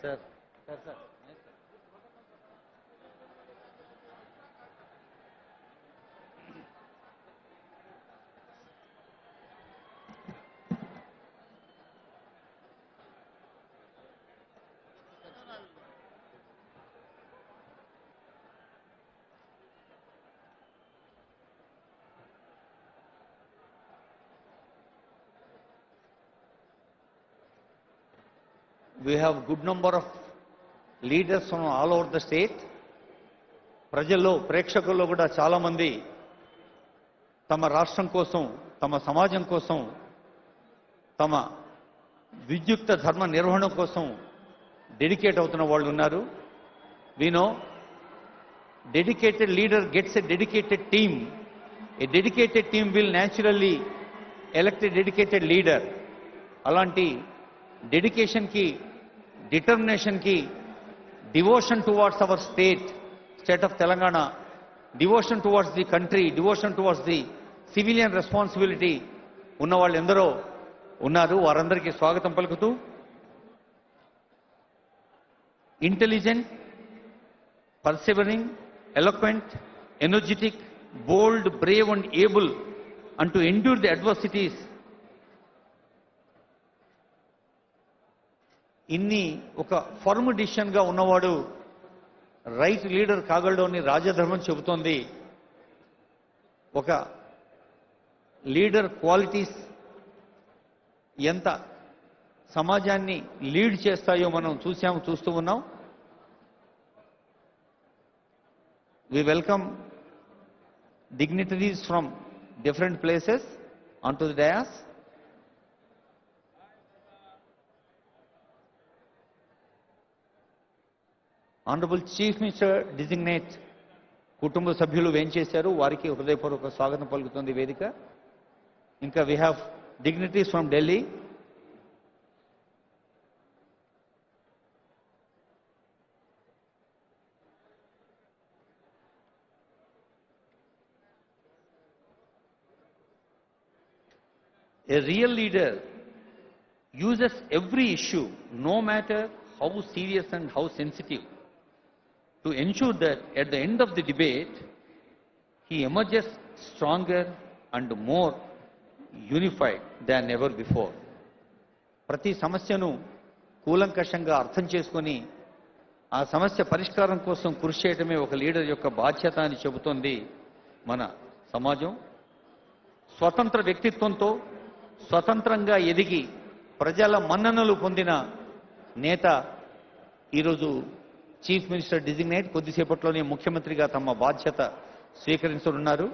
Sir, sir. We have good number of leaders from all over the state. ప్రజల్లో ప్రేక్షకుల్లో కూడా చాలా మంది తమ రాష్ట్రం కోసం, తమ సమాజం కోసం, తమ విద్యుక్త ధర్మ నిర్వహణ కోసం డెడికేట్ అవుతున్న వాళ్ళు ఉన్నారు. We know dedicated leader gets a dedicated team. A dedicated team will naturally elect a dedicated leader. అలాంటి డెడికేషన్ కి, డిటర్మినేషన్ కి, devotion towards our state of Telangana, devotion towards the country, devotion towards the civilian responsibility ఉన్న వాళ్ళు ఎందరో ఉన్నారు. వారందరికీ స్వాగతం పలుకుతూ, intelligent, persevering, eloquent, energetic, bold, brave and able and to endure the adversities, ఇన్ని ఒక ఫర్మ్ డిసిషన్ గా ఉన్నవాడు రైట్ లీడర్ కాగలడు అని రాజధర్మం చెబుతోంది. ఒక లీడర్ క్వాలిటీస్ ఎంత సమాజాన్ని లీడ్ చేస్తాయో మనం చూస్తూ ఉన్నాం. We welcome dignitaries from different places onto the dais. Honorable Chief Minister Designate కుటుంబ సభ్యులు వేంచేశారు, వారికి హృదయపూర్వక స్వాగతం పలుకుతుంది వేదిక. ఇంకా we have dignitaries from Delhi. A real leader uses every issue, no matter how serious and how sensitive, to ensure that at the end of the debate, he emerges stronger and more unified than ever before. ప్రతి సమస్యను కూలంకషంగా అర్థం చేసుకొని ఆ సమస్య పరిష్కారం కోసం కృషి చేయడమే ఒక లీడర్ యొక్క బాధ్యత అని చెబుతోంది మన సమాజం. స్వతంత్ర వ్యక్తిత్వంతో స్వతంత్రంగా ఎదిగి ప్రజల మన్ననలు పొందిన నేత ఈరోజు చీఫ్ మినిస్టర్ డిజిగ్నేట్ కొద్దిసేపట్లోనే ముఖ్యమంత్రిగా తమ బాధ్యత స్వీకరించనున్నారు.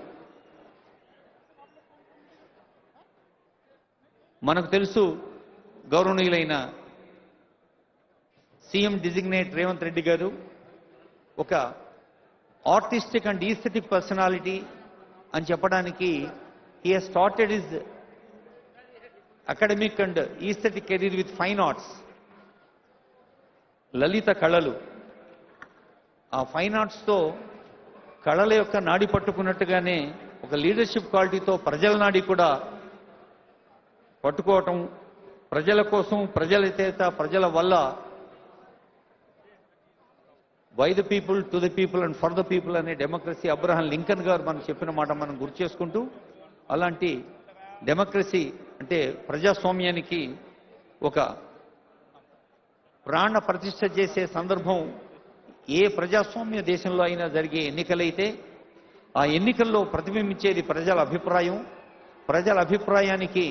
మనకు తెలుసు, గౌరవనీయులైన సీఎం డిజిగ్నేట్ రేవంత్ రెడ్డి గారు ఒక ఆర్టిస్టిక్ అండ్ ఈస్థెటిక్ పర్సనాలిటీ అని చెప్పడానికి he has started his academic and aesthetic career with fine arts, లలిత కళలు. ఆ ఫైన్ ఆర్ట్స్తో కళల యొక్క నాడి పట్టుకున్నట్టుగానే ఒక లీడర్షిప్ క్వాలిటీతో ప్రజల నాడి కూడా పట్టుకోవటం, ప్రజల కోసం, ప్రజల చేత, ప్రజల వల్ల, by the people, to the people and for the people అనే డెమోక్రసీ అబ్రహాం లింకన్ గారు మనం చెప్పిన మాట మనం గుర్తు చేసుకుంటూ, అలాంటి డెమోక్రసీ అంటే ప్రజాస్వామ్యానికి ఒక ప్రాణ ప్రతిష్ఠ చేసే సందర్భం ఏ ప్రజాస్వామ్య దేశంలో అయినా జరిగే ఎన్నికలైతే ఆ ఎన్నికల్లో ప్రతిబింబించేది ప్రజల అభిప్రాయం. ప్రజల అభిప్రాయానికి